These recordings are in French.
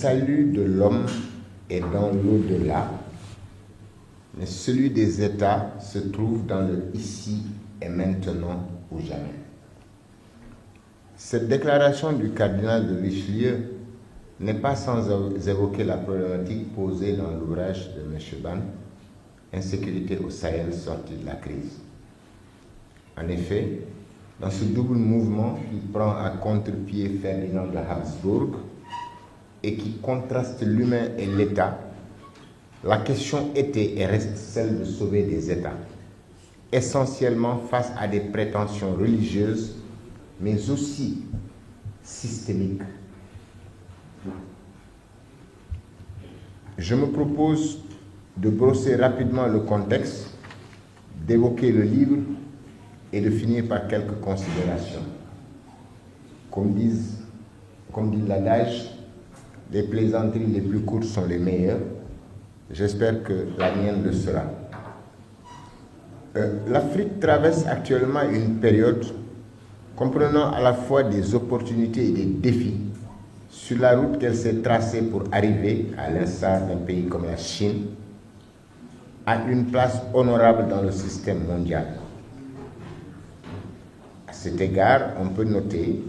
salut de l'homme est dans l'au-delà, mais celui des États se trouve dans le ici et maintenant ou jamais. Cette déclaration du cardinal de Richelieu n'est pas sans évoquer la problématique posée dans l'ouvrage de M. Ban, Insécurité au Sahel, sortie de la crise. En effet, dans ce double mouvement qui prend à contre-pied Ferdinand de Habsbourg et qui contraste l'humain et l'État, la question était et reste celle de sauver des États, essentiellement face à des prétentions religieuses, mais aussi systémiques. Je me propose de brosser rapidement le contexte, d'évoquer le livre et de finir par quelques considérations. Comme dit l'adage, les plaisanteries les plus courtes sont les meilleures. J'espère que la mienne le sera. L'Afrique traverse actuellement une période comprenant à la fois des opportunités et des défis sur la route qu'elle s'est tracée pour arriver, à l'instar d'un pays comme la Chine, à une place honorable dans le système mondial. À cet égard, on peut noter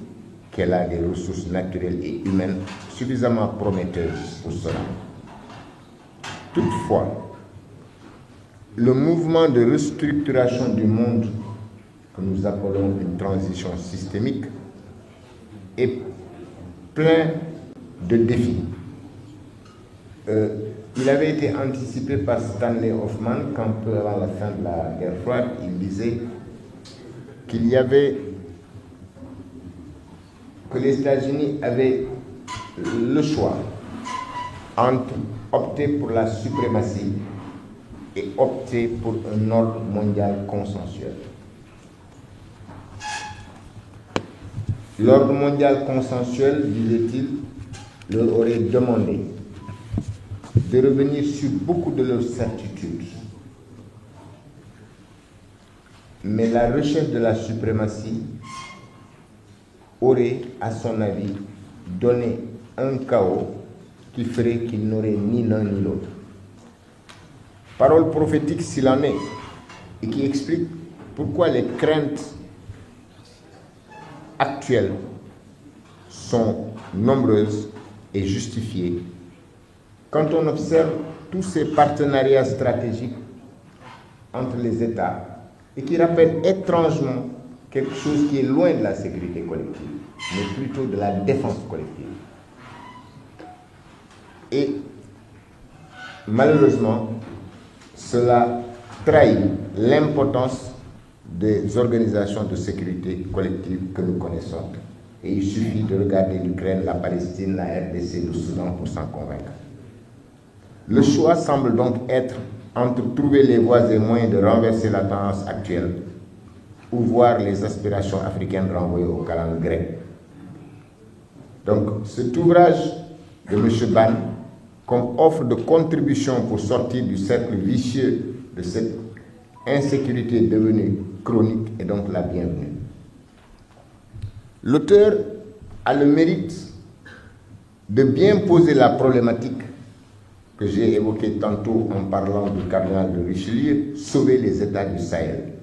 qu'elle a des ressources naturelles et humaines suffisamment prometteuses pour cela. Toutefois, le mouvement de restructuration du monde que nous appelons une transition systémique est plein de défis. Il avait été anticipé par Stanley Hoffman quand, peu avant la fin de la guerre froide, il disait qu'il y avait que les États-Unis avaient le choix entre opter pour la suprématie et opter pour un ordre mondial consensuel. L'ordre mondial consensuel, disait-il, leur aurait demandé de revenir sur beaucoup de leurs certitudes. Mais la recherche de la suprématie aurait, à son avis, donné un chaos qui ferait qu'ils n'auraient ni l'un ni l'autre. Parole prophétique s'il en est, et qui explique pourquoi les craintes actuelles sont nombreuses et justifiées quand on observe tous ces partenariats stratégiques entre les États et qui rappellent étrangement quelque chose qui est loin de la sécurité collective, mais plutôt de la défense collective. Et malheureusement, cela trahit l'impotence des organisations de sécurité collective que nous connaissons. Et il suffit de regarder l'Ukraine, la Palestine, la RDC, le Soudan pour s'en convaincre. Le choix semble donc être entre trouver les voies et moyens de renverser la tendance actuelle ou voir les aspirations africaines renvoyées au calendrier grec. Donc cet ouvrage de M. Ban, comme offre de contribution pour sortir du cercle vicieux de cette insécurité devenue chronique, est donc la bienvenue. L'auteur a le mérite de bien poser la problématique que j'ai évoquée tantôt en parlant du cardinal de Richelieu, sauver les États du Sahel.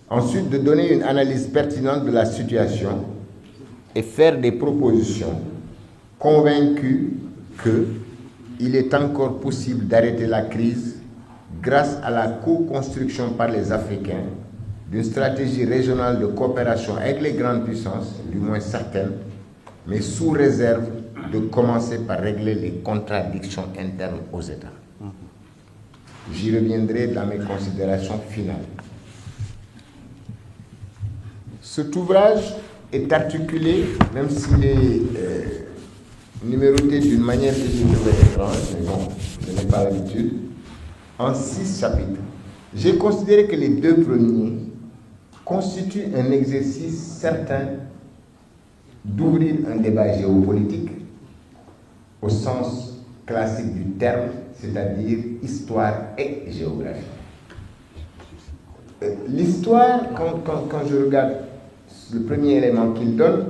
Ensuite, de donner une analyse pertinente de la situation et faire des propositions, convaincu qu'il est encore possible d'arrêter la crise grâce à la co-construction par les Africains d'une stratégie régionale de coopération avec les grandes puissances, du moins certaines, mais sous réserve de commencer par régler les contradictions internes aux États. J'y reviendrai dans mes considérations finales. Cet ouvrage est articulé, même s'il est numéroté d'une manière que je trouvais étrange, mais bon, je n'ai pas l'habitude, en 6 chapitres. J'ai considéré que les 2 premiers constituent un exercice certain d'ouvrir un débat géopolitique au sens classique du terme, c'est-à-dire histoire et géographie. L'histoire, quand je regarde le premier élément qu'il donne,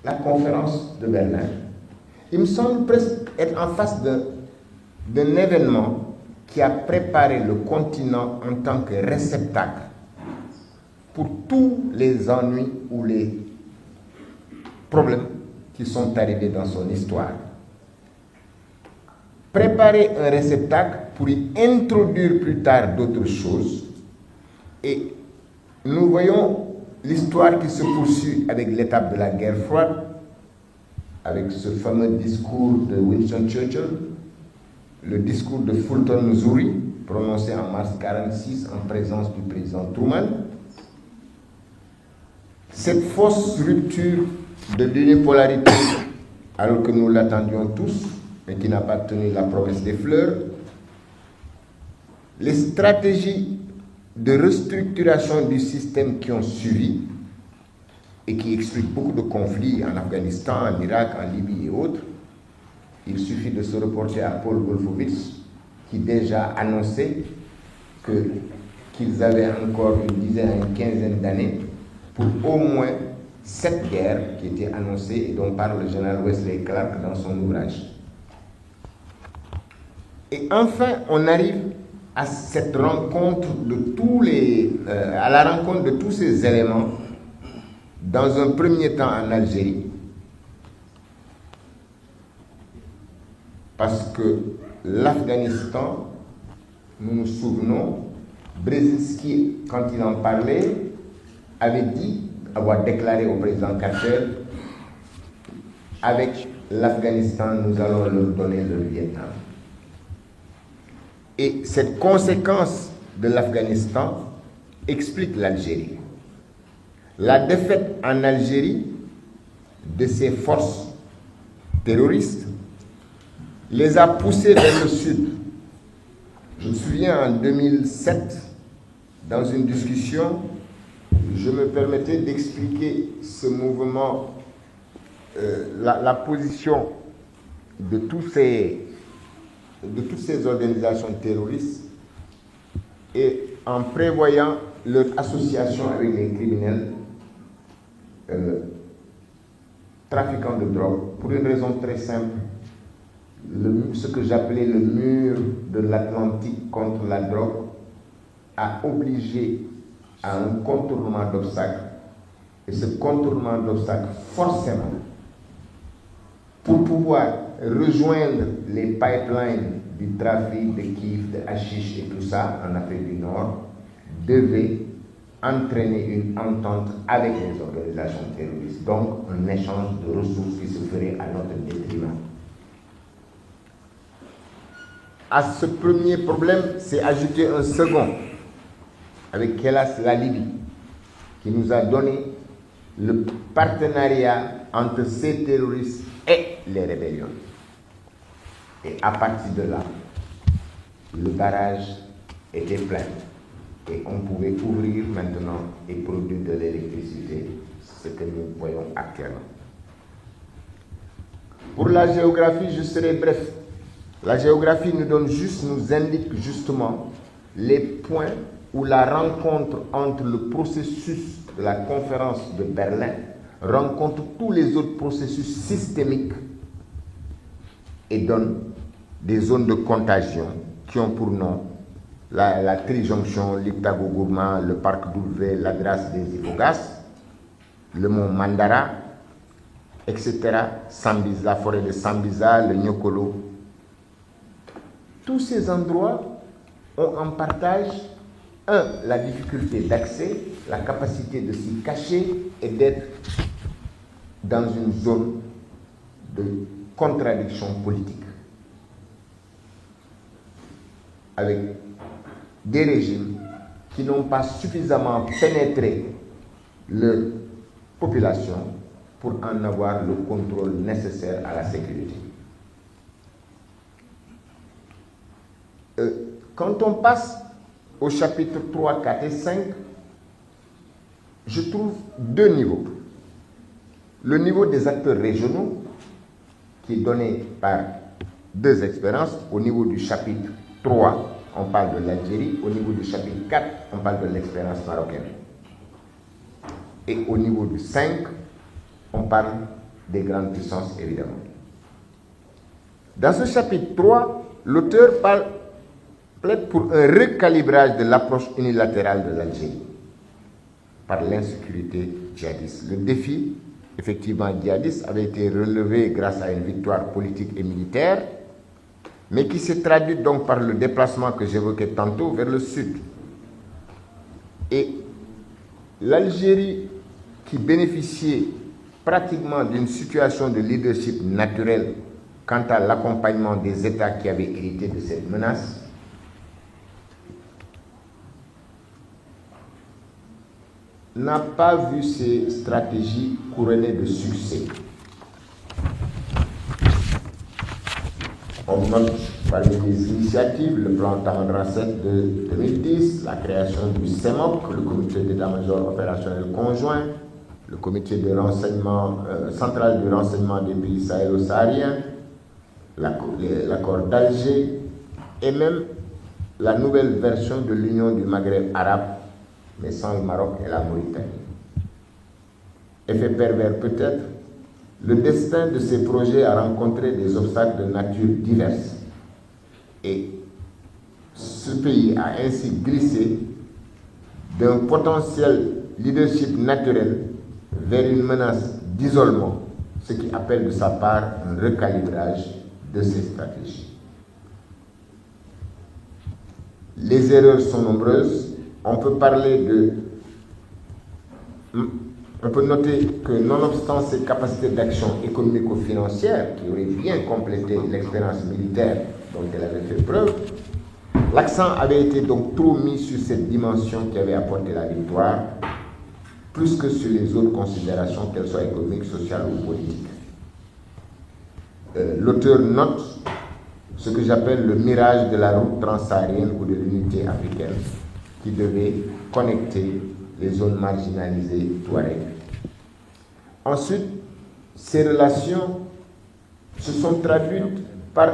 la conférence de Berlin, il me semble presque être en face d'un événement qui a préparé le continent en tant que réceptacle pour tous les ennuis ou les problèmes qui sont arrivés dans son histoire. Préparer un réceptacle pour y introduire plus tard d'autres choses. Et nous voyons l'histoire qui se poursuit avec l'étape de la guerre froide, avec ce fameux discours de Winston Churchill, le discours de Fulton, Missouri, prononcé en mars 1946 en présence du président Truman. Cette fausse rupture de l'unipolarité, alors que nous l'attendions tous, mais qui n'a pas tenu la promesse des fleurs. Les stratégies de restructuration du système qui ont suivi et qui expliquent beaucoup de conflits en Afghanistan, en Irak, en Libye et autres. Il suffit de se reporter à Paul Wolfowitz qui déjà annonçait qu'ils avaient encore une dizaine, une quinzaine d'années pour au moins 7 guerres qui étaient annoncées et dont parle le général Wesley Clark dans son ouvrage. Et enfin, on arrive à cette rencontre à la rencontre de tous ces éléments dans un premier temps en Algérie. Parce que l'Afghanistan, nous nous souvenons, Brzezinski, quand il en parlait, avait dit, avoir déclaré au président Carter, avec l'Afghanistan, nous allons leur donner le Vietnam. Et cette conséquence de l'Afghanistan explique l'Algérie. La défaite en Algérie de ces forces terroristes les a poussés vers le sud. Je me souviens en 2007, dans une discussion, je me permettais d'expliquer ce mouvement, la position de toutes ces organisations terroristes et en prévoyant leur association avec les criminels trafiquants de drogue, pour une raison très simple. Ce que j'appelais le mur de l'Atlantique contre la drogue a obligé à un contournement d'obstacles. Et ce contournement d'obstacles, forcément, pour pouvoir rejoindre les pipelines du trafic de kiff, de hashish et tout ça en Afrique du Nord, devait entraîner une entente avec les organisations terroristes. Donc, un échange de ressources qui se ferait à notre détriment. À ce premier problème, s'est ajouté un second, avec hélas la Libye, qui nous a donné le partenariat entre ces terroristes et les rébellions. Et à partir de là, le barrage était plein. Et on pouvait ouvrir maintenant et produire de l'électricité, ce que nous voyons actuellement. Pour la géographie, je serai bref. La géographie nous indique justement les points où la rencontre entre le processus de la conférence de Berlin rencontre tous les autres processus systémiques et donne des zones de contagion qui ont pour nom la trijonction, l'Iptago-Gourma, le parc d'Oulvé, l'Adras des Ifogas, le mont Mandara, etc., la forêt de Sambisa, le Nyokolo. Tous ces endroits ont en partage, la difficulté d'accès, la capacité de s'y cacher et d'être dans une zone de contradiction politique, avec des régimes qui n'ont pas suffisamment pénétré leur population pour en avoir le contrôle nécessaire à la sécurité. Quand on passe au chapitre 3, 4 et 5, je trouve deux niveaux. Le niveau des acteurs régionaux, qui est donné par deux expériences. Au niveau du chapitre 3, on parle de l'Algérie. Au niveau du chapitre 4, on parle de l'expérience marocaine. Et au niveau du 5, on parle des grandes puissances, évidemment. Dans ce chapitre 3, l'auteur plaide pour un recalibrage de l'approche unilatérale de l'Algérie par l'insécurité djihadiste. Le défi, effectivement, djihadiste avait été relevé grâce à une victoire politique et militaire, mais qui s'est traduite donc par le déplacement que j'évoquais tantôt vers le sud. Et l'Algérie, qui bénéficiait pratiquement d'une situation de leadership naturel quant à l'accompagnement des États qui avaient hérité de cette menace, n'a pas vu ces stratégies couronnées de succès. On note parmi les initiatives le plan Tamandra 7 de 2010, la création du CEMOC, le comité d'état-major opérationnel conjoint, le comité de renseignement central du renseignement des pays sahélo-sahariens, l'accord d'Alger et même la nouvelle version de l'Union du Maghreb arabe, mais sans le Maroc et la Mauritanie. Effet pervers peut-être, le destin de ces projets a rencontré des obstacles de nature diverse et ce pays a ainsi glissé d'un potentiel leadership naturel vers une menace d'isolement, ce qui appelle de sa part un recalibrage de ses stratégies. Les erreurs sont nombreuses. On peut noter que nonobstant ses capacités d'action économico-financières qui auraient bien complété l'expérience militaire dont elle avait fait preuve, l'accent avait été donc trop mis sur cette dimension qui avait apporté la victoire, plus que sur les autres considérations, qu'elles soient économiques, sociales ou politiques. L'auteur note ce que j'appelle le mirage de la route transsaharienne ou de l'unité africaine, qui devait connecter les zones marginalisées touareg. Ensuite, ces relations se sont traduites par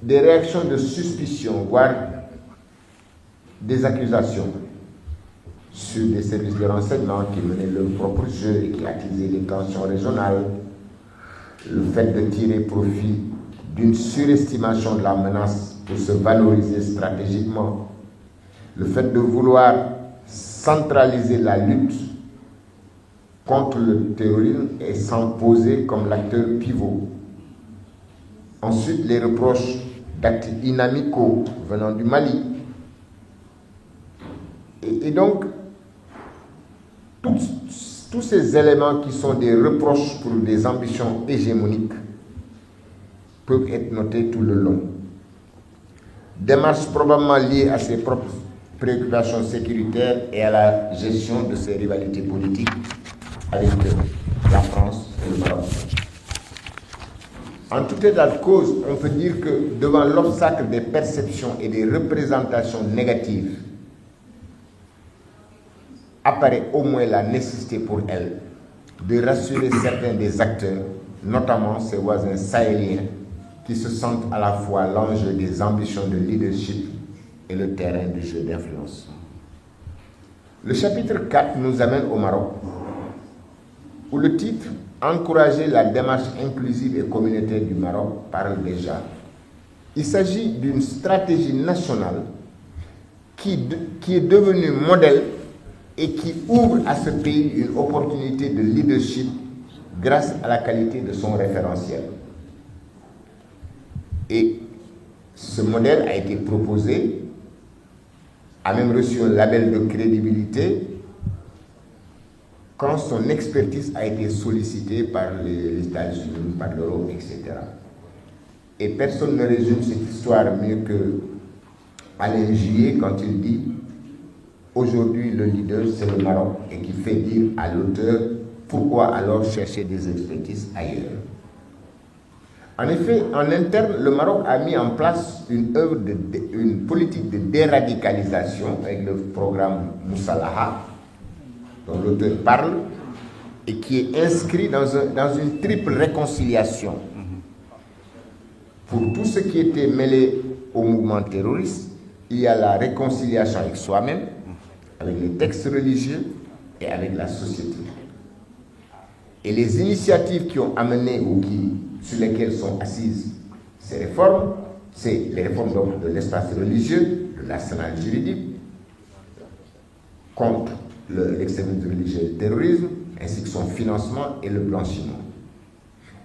des réactions de suspicion, voire des accusations sur des services de renseignement qui menaient leur propre jeu et qui attisaient les tensions régionales, le fait de tirer profit d'une surestimation de la menace pour se valoriser stratégiquement, le fait de vouloir centraliser la lutte contre le terrorisme et s'en poser comme l'acteur pivot. Ensuite, les reproches d'actes inamicaux venant du Mali. Et donc, tous ces éléments qui sont des reproches pour des ambitions hégémoniques peuvent être notés tout le long. Démarche probablement liée à ses propres préoccupations sécuritaires et à la gestion de ses rivalités politiques avec la France et le Maroc. En tout état de cause, on peut dire que devant l'obstacle des perceptions et des représentations négatives, apparaît au moins la nécessité pour elle de rassurer certains des acteurs, notamment ses voisins sahéliens, qui se sentent à la fois l'enjeu des ambitions de leadership et le terrain du jeu d'influence. Le chapitre 4 nous amène au Maroc, où le titre « Encourager la démarche inclusive et communautaire du Maroc » parle déjà. Il s'agit d'une stratégie nationale qui est devenue modèle et qui ouvre à ce pays une opportunité de leadership grâce à la qualité de son référentiel. Et ce modèle a été proposé, a même reçu un label de crédibilité quand son expertise a été sollicitée par les États-Unis, par l'Europe, etc. Et personne ne résume cette histoire mieux que Alain Juillet quand il dit « Aujourd'hui, le leader, c'est le Maroc » et qui fait dire à l'auteur « Pourquoi alors chercher des expertises ailleurs ?» En effet, en interne, le Maroc a mis en place une politique de déradicalisation avec le programme Moussalaha, dont l'auteur parle, et qui est inscrit dans une triple réconciliation. Pour tout ce qui était mêlé au mouvement terroriste, il y a la réconciliation avec soi-même, avec les textes religieux et avec la société. Et les initiatives qui ont amené ou sur lesquelles sont assises ces réformes, c'est les réformes donc, de l'espace religieux, de l'arsenal juridique, contre l'extrémisme religieux et le terrorisme, ainsi que son financement et le blanchiment.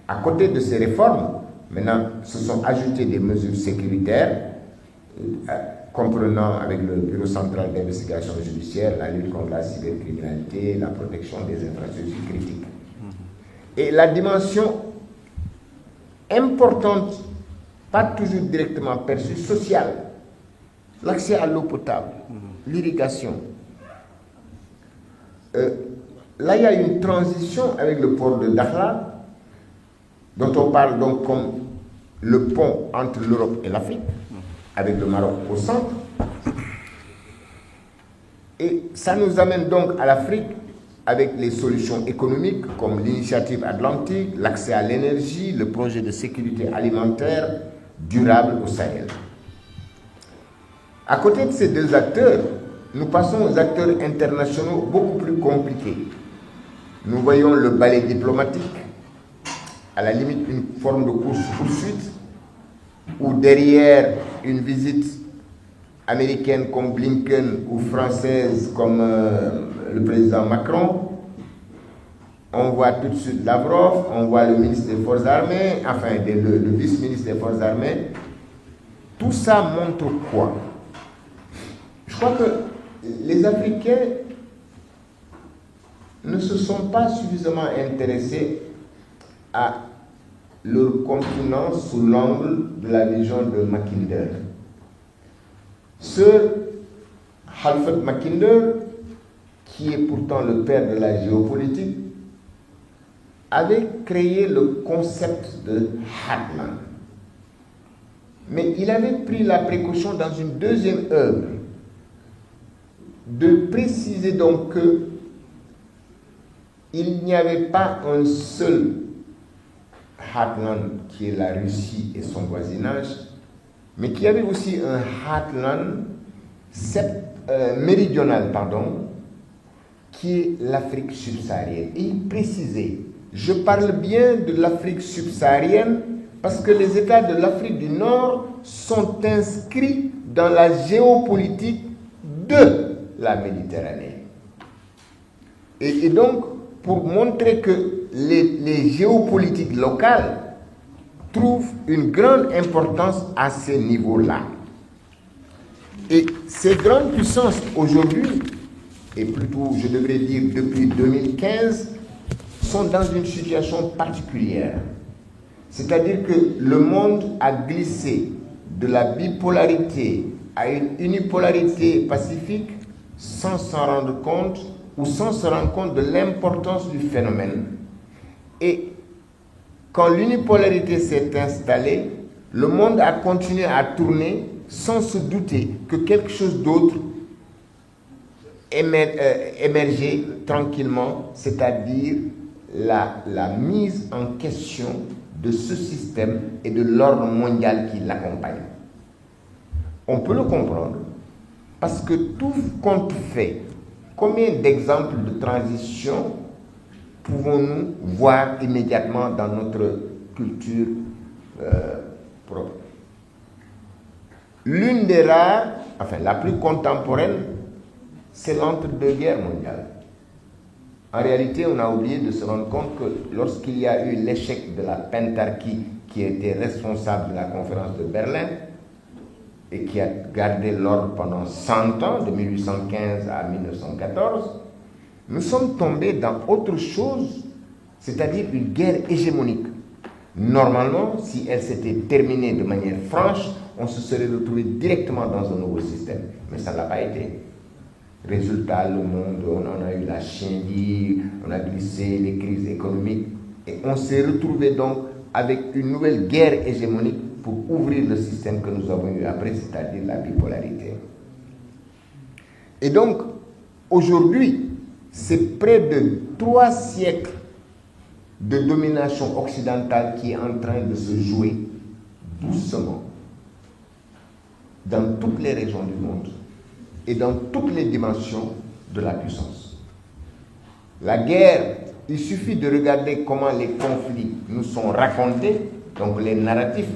À côté de ces réformes, maintenant, se sont ajoutées des mesures sécuritaires, comprenant avec le Bureau central d'investigation judiciaire la lutte contre la cybercriminalité, la protection des infrastructures critiques. Et la dimension importante, pas toujours directement perçue, sociale, l'accès à l'eau potable, l'irrigation. Là, il y a une transition avec le port de Dakhla, dont on parle donc comme le pont entre l'Europe et l'Afrique, avec le Maroc au centre. Et ça nous amène donc à l'Afrique avec les solutions économiques comme l'initiative atlantique, l'accès à l'énergie, le projet de sécurité alimentaire durable au Sahel. À côté de ces deux acteurs, nous passons aux acteurs internationaux beaucoup plus compliqués. Nous voyons le ballet diplomatique, à la limite une forme de course-poursuite, où derrière une visite américaine comme Blinken ou française comme le président Macron, on voit tout de suite Lavrov, on voit le ministre des Forces armées, enfin le vice-ministre des Forces armées. Tout ça montre quoi? Je crois que les Africains ne se sont pas suffisamment intéressés à leur continent sous l'angle de la vision de Mackinder. Sir Halford Mackinder, qui est pourtant le père de la géopolitique, avait créé le concept de Heartland. Mais il avait pris la précaution dans une deuxième œuvre de préciser donc qu'il n'y avait pas un seul Heartland qui est la Russie et son voisinage, mais qu'il y avait aussi un Heartland méridional, qui est l'Afrique subsaharienne. Et il précisait, je parle bien de l'Afrique subsaharienne parce que les États de l'Afrique du Nord sont inscrits dans la géopolitique de la Méditerranée. Et donc, pour montrer que les géopolitiques locales trouvent une grande importance à ces niveaux-là. Et ces grandes puissances aujourd'hui, et plutôt je devrais dire depuis 2015, sont dans une situation particulière. C'est-à-dire que le monde a glissé de la bipolarité à une unipolarité pacifique sans s'en rendre compte ou sans se rendre compte de l'importance du phénomène. Et quand l'unipolarité s'est installée, le monde a continué à tourner sans se douter que quelque chose d'autre émergeait tranquillement, c'est-à-dire la mise en question de ce système et de l'ordre mondial qui l'accompagne. On peut le comprendre parce que tout compte fait, combien d'exemples de transition pouvons-nous voir immédiatement dans notre culture propre? L'une des rares, enfin la plus contemporaine, c'est l'entre-deux-guerres mondiales. En réalité, on a oublié de se rendre compte que lorsqu'il y a eu l'échec de la pentarchie qui était responsable de la conférence de Berlin et qui a gardé l'ordre pendant 100 ans, de 1815 à 1914, nous sommes tombés dans autre chose, c'est-à-dire une guerre hégémonique. Normalement, si elle s'était terminée de manière franche, on se serait retrouvé directement dans un nouveau système. Mais ça ne l'a pas été. Résultat, le monde, on a eu la chienlit, on a glissé, les crises économiques, et on s'est retrouvé donc avec une nouvelle guerre hégémonique pour ouvrir le système que nous avons eu après, c'est-à-dire la bipolarité. Et donc, aujourd'hui, c'est près de 3 siècles de domination occidentale qui est en train de se jouer doucement dans toutes les régions du monde et dans toutes les dimensions de la puissance. La guerre, il suffit de regarder comment les conflits nous sont racontés, donc les narratifs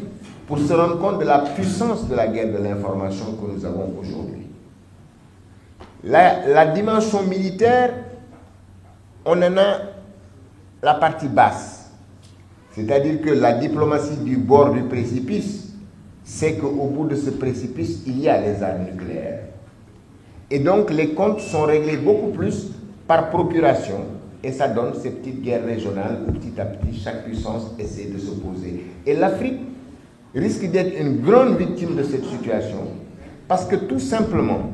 pour se rendre compte de la puissance de la guerre de l'information que nous avons aujourd'hui. La dimension militaire, on en a la partie basse. C'est-à-dire que la diplomatie du bord du précipice, c'est qu'au bout de ce précipice, il y a les armes nucléaires. Et donc les comptes sont réglés beaucoup plus par procuration. Et ça donne ces petites guerres régionales où petit à petit, chaque puissance essaie de s'opposer. Et l'Afrique risque d'être une grande victime de cette situation parce que tout simplement,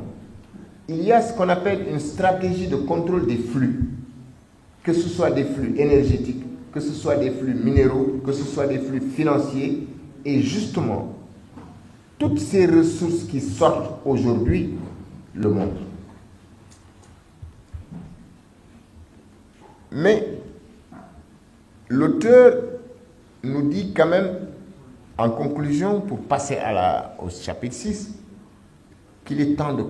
il y a ce qu'on appelle une stratégie de contrôle des flux, que ce soit des flux énergétiques, que ce soit des flux minéraux, que ce soit des flux financiers. Et justement, toutes ces ressources qui sortent aujourd'hui le montrent. Mais l'auteur nous dit quand même, en conclusion, pour passer au chapitre 6, qu'il est temps de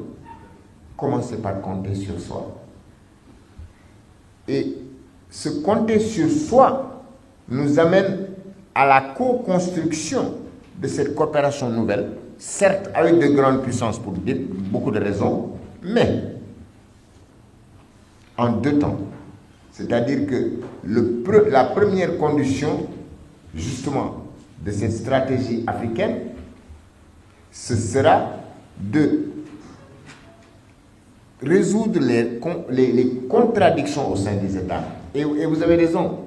commencer par compter sur soi. Et ce compter sur soi nous amène à la co-construction de cette coopération nouvelle, certes avec de grandes puissances pour beaucoup de raisons, mais en deux temps. C'est-à-dire que la première condition, justement, de cette stratégie africaine, ce sera de résoudre les contradictions au sein des États. Et vous avez raison.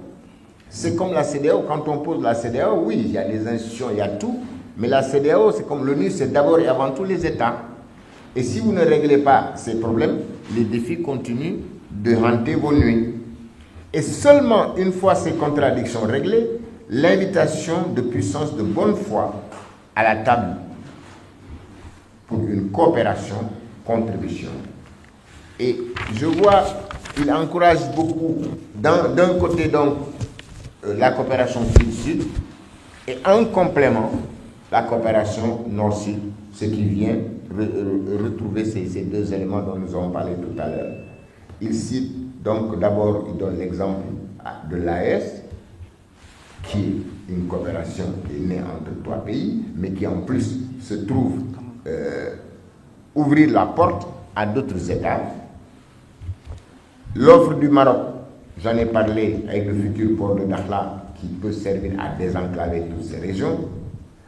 C'est comme la CEDEAO, quand on pose la CEDEAO, oui, il y a les institutions, il y a tout, mais la CEDEAO, c'est comme l'ONU, c'est d'abord et avant tout les États. Et si vous ne réglez pas ces problèmes, les défis continuent de hanter vos nuits. Et seulement une fois ces contradictions réglées, l'invitation de puissance de bonne foi à la table pour une coopération contribution. Et je vois qu'il encourage beaucoup, d'un côté donc, la coopération sud-sud, et en complément, la coopération nord-sud, ce qui vient retrouver ces deux éléments dont nous avons parlé tout à l'heure. Il cite donc d'abord, il donne l'exemple de l'AES, qui est une coopération qui est née entre trois pays, mais qui en plus se trouve ouvrir la porte à d'autres États. L'offre du Maroc, j'en ai parlé avec le futur port de Dakhla, qui peut servir à désenclaver toutes ces régions.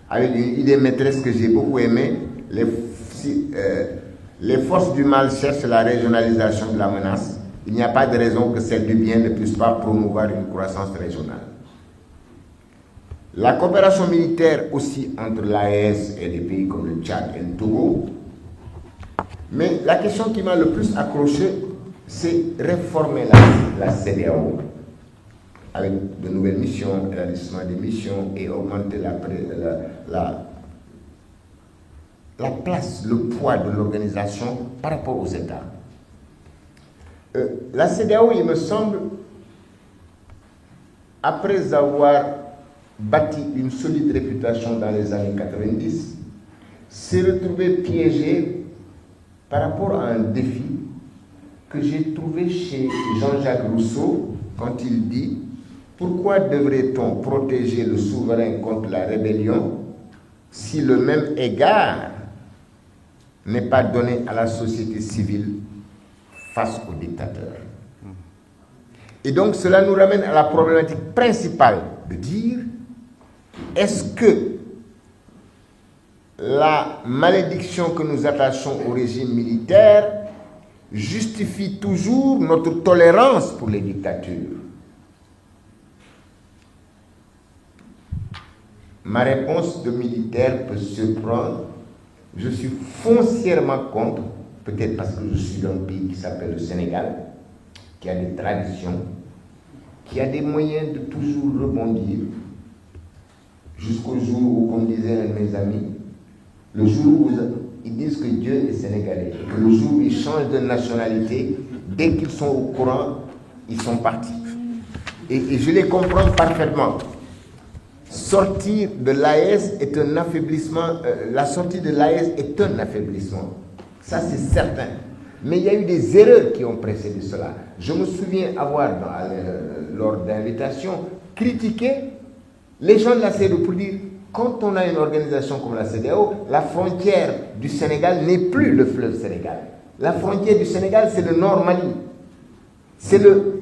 Avec une idée maîtresse que j'ai beaucoup aimée, les forces du mal cherchent la régionalisation de la menace. Il n'y a pas de raison que celle du bien ne puisse pas promouvoir une croissance régionale. La coopération militaire aussi entre l'AES et les pays comme le Tchad et le Togo. Mais la question qui m'a le plus accroché, c'est réformer la CEDEAO avec de nouvelles missions, élargissement des missions et augmenter la place, le poids de l'organisation par rapport aux États. La CEDEAO, il me semble, après avoir bâti une solide réputation dans les années 90, s'est retrouvée piégée par rapport à un défi que j'ai trouvé chez Jean-Jacques Rousseau quand il dit « Pourquoi devrait-on protéger le souverain contre la rébellion si le même égard n'est pas donné à la société civile face aux dictateurs ?» Et donc cela nous ramène à la problématique principale de dire est-ce que la malédiction que nous attachons au régime militaire justifie toujours notre tolérance pour les dictatures? Ma réponse de militaire peut surprendre. Je suis foncièrement contre, peut-être parce que je suis d'un pays qui s'appelle le Sénégal, qui a des traditions, qui a des moyens de toujours rebondir, jusqu'au jour où, comme disait un de mes amis, le jour où ils disent que Dieu est sénégalais, que le jour où ils changent de nationalité, dès qu'ils sont au courant, ils sont partis. Et je les comprends parfaitement. Sortir de l'AES est un affaiblissement, la sortie de l'AES est un affaiblissement. Ça, c'est certain. Mais il y a eu des erreurs qui ont précédé cela. Je me souviens avoir, lors d'invitation, critiqué les gens de la CEDEAO pour dire quand on a une organisation comme la CEDEAO, la frontière du Sénégal n'est plus le fleuve Sénégal. La frontière du Sénégal, c'est le nord Mali, c'est le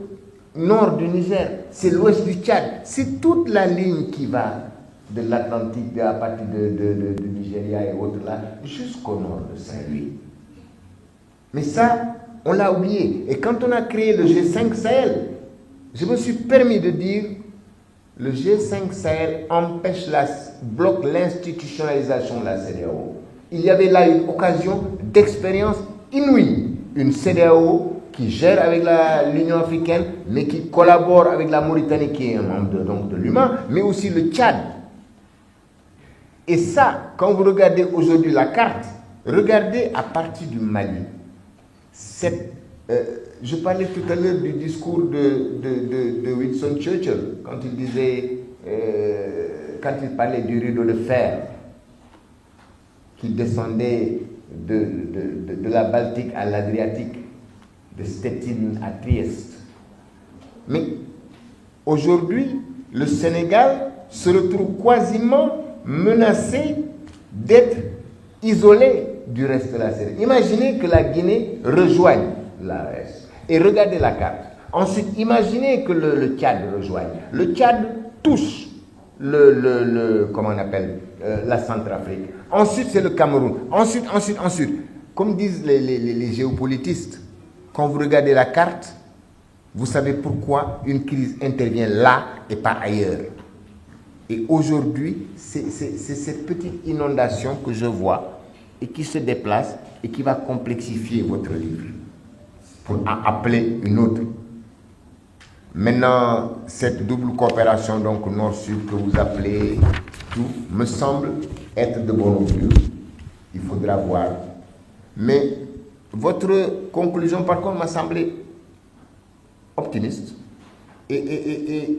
nord du Niger, c'est l'ouest du Tchad, c'est toute la ligne qui va de l'Atlantique, à partir du Nigeria et autres là, jusqu'au nord de Saint-Louis. Mais ça, on l'a oublié. Et quand on a créé le G5 Sahel, je me suis permis de dire, le G5 Sahel bloque l'institutionnalisation de la CEDEAO. Il y avait là une occasion d'expérience inouïe. Une CEDEAO qui gère avec l'Union africaine, mais qui collabore avec la Mauritanie, qui est un membre de l'UMA, mais aussi le Tchad. Et ça, quand vous regardez aujourd'hui la carte, regardez à partir du Mali. Je parlais tout à l'heure du discours de Winston Churchill, quand il disait, quand il parlait du rideau de fer, qui descendait de la Baltique à l'Adriatique, de Stettin à Trieste. Mais aujourd'hui, le Sénégal se retrouve quasiment menacé d'être isolé du reste de la CEDEAO. Imaginez que la Guinée rejoigne l'AES. Et regardez la carte. Ensuite, imaginez que le Tchad rejoigne. Le Tchad touche comment on appelle, la Centrafrique. Ensuite, c'est le Cameroun. Ensuite. Comme disent les géopolitistes, quand vous regardez la carte, vous savez pourquoi une crise intervient là et pas ailleurs. Et aujourd'hui, c'est cette petite inondation que je vois et qui se déplace et qui va complexifier votre livre pour en appeler une autre. Maintenant, cette double coopération, donc Nord-Sud, que vous appelez tout, me semble être de bon augure. Il faudra voir. Mais votre conclusion, par contre, m'a semblé optimiste. Et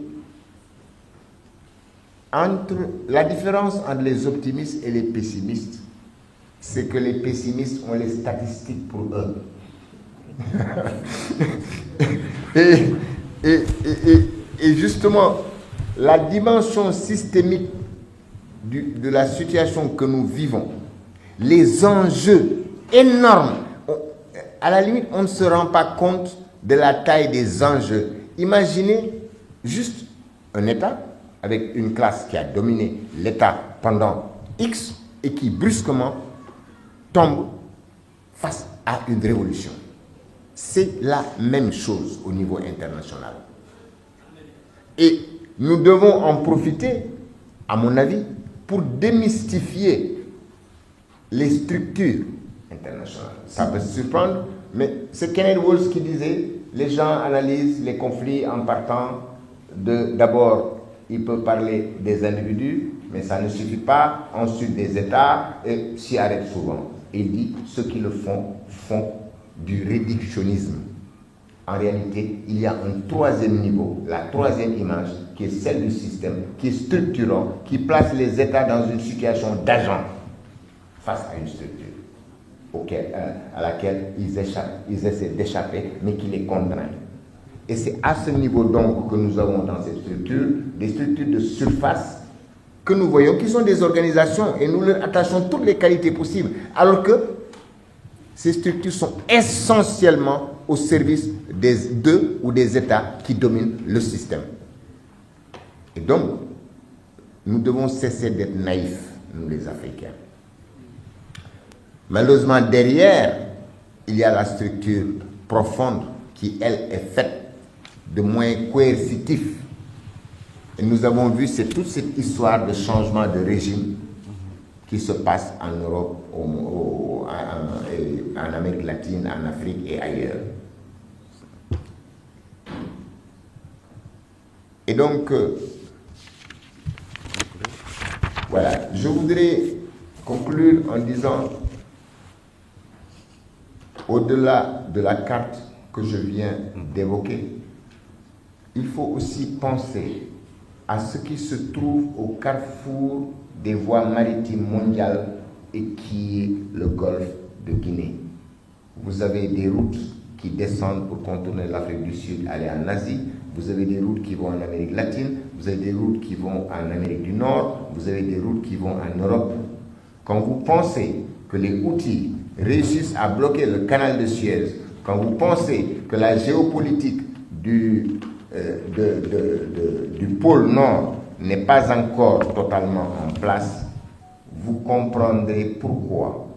la différence entre les optimistes et les pessimistes, c'est que les pessimistes ont les statistiques pour eux. et justement, la dimension systémique de la situation que nous vivons, les enjeux énormes, à la limite, on ne se rend pas compte de la taille des enjeux. Imaginez juste un État avec une classe qui a dominé l'État pendant X et qui brusquement tombe face à une révolution. C'est la même chose au niveau international. Et nous devons en profiter, à mon avis, pour démystifier les structures internationales. Ça peut se surprendre, mais c'est Kenneth Walsh qui disait, les gens analysent les conflits en partant d'abord, ils peuvent parler des individus, mais ça ne suffit pas, ensuite des États, et s'y arrêtent souvent. Il dit, ceux qui le font du réductionnisme. En réalité, il y a un troisième niveau, la troisième image, qui est celle du système, qui est structurant, qui place les États dans une situation d'agent face à une structure à laquelle ils essaient d'échapper, mais qui les contraint. Et c'est à ce niveau donc que nous avons dans cette structure, des structures de surface que nous voyons, qui sont des organisations, et nous leur attachons toutes les qualités possibles, alors que ces structures sont essentiellement au service d'eux ou des États qui dominent le système. Et donc, nous devons cesser d'être naïfs, nous les Africains. Malheureusement, derrière, il y a la structure profonde qui, elle, est faite de moyens coercitifs. Et nous avons vu toute cette histoire de changement de régime qui se passe en Europe, en Amérique latine, en Afrique et ailleurs. Et donc, voilà, je voudrais conclure en disant, au-delà de la carte que je viens d'évoquer, il faut aussi penser à ce qui se trouve au carrefour des voies maritimes mondiales et qui est le golfe de Guinée. Vous avez des routes qui descendent pour contourner l'Afrique du Sud, aller en Asie. Vous avez des routes qui vont en Amérique latine, vous avez des routes qui vont en Amérique du Nord, vous avez des routes qui vont en Europe. Quand vous pensez que les Houthis réussissent à bloquer le canal de Suez, quand vous pensez que la géopolitique du pôle Nord n'est pas encore totalement en place, vous comprendrez pourquoi